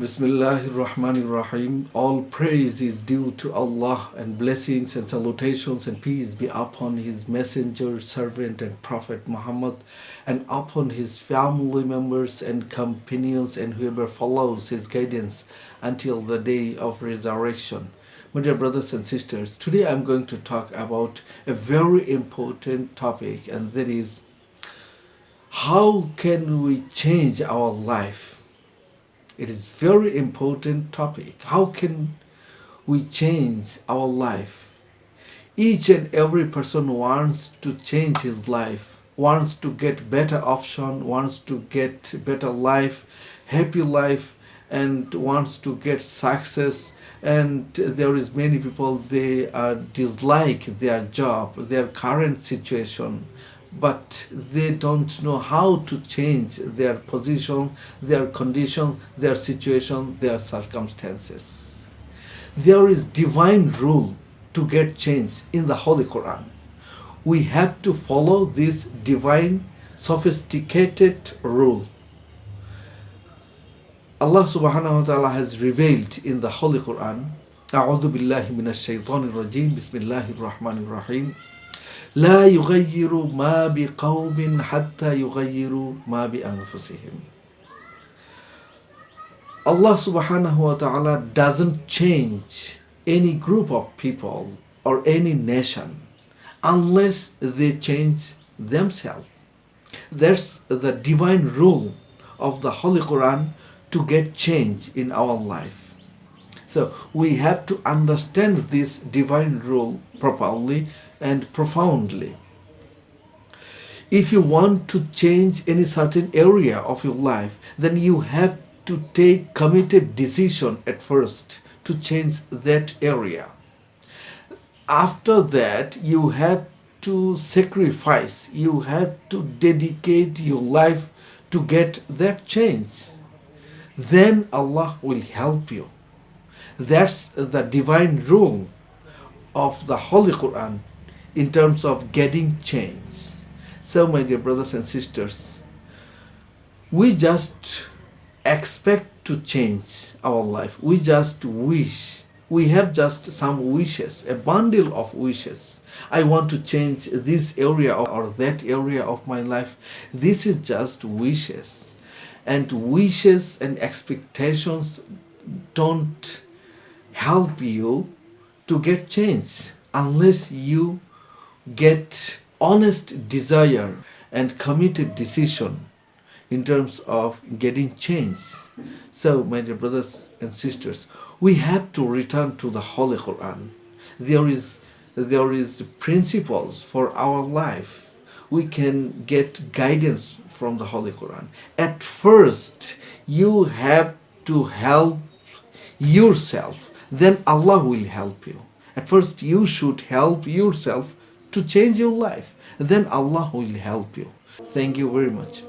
Bismillahirrahmanirrahim. All praise is due to Allah, and blessings and salutations and peace be upon His messenger, servant and prophet Muhammad, and upon his family members and companions and whoever follows his guidance until the day of resurrection. My dear brothers and sisters, today I'm going to talk about a very important topic, and that is, how can we change our life? It is very important topic. How can we change our life? Each and every person wants to change his life, wants to get better option, wants to get better life, happy life, and wants to get success. And there is many people, they dislike their job, their current situation, but they don't know how to change their position, their condition, their situation, their circumstances. There is divine rule to get change in the Holy Quran. We have to follow this divine sophisticated rule. Allah subhanahu wa ta'ala has revealed in the Holy Quran, أعوذ بالله من الشيطان الرجيم بسم الله الرحمن الرحيم لا يغير ما بقوم حتى يغيروا ما بأنفسهم. Allah subhanahu wa ta'ala doesn't change any group of people or any nation unless they change themselves. That's the divine rule of the Holy Quran to get change in our life. So we have to understand this divine rule properly and profoundly. If you want to change any certain area of your life, then you have to take committed decision at first to change that area. After that, you have to sacrifice, you have to dedicate your life to get that change. Then Allah will help you. That's the divine rule of the Holy Quran in terms of getting change. So my dear brothers and sisters, we just expect to change our life. We just wish. We have just some wishes, a bundle of wishes. I want to change this area or that area of my life. This is just wishes. And wishes and expectations don't help you to get change unless you get honest desire and committed decision in terms of getting change. So my dear brothers and sisters, we have to return to the Holy Quran. There is principles for our life. We can get guidance from the Holy Quran. At first, you have to help yourself, then Allah will help you. At first, you should help yourself to change your life, then Allah will help you. Thank you very much.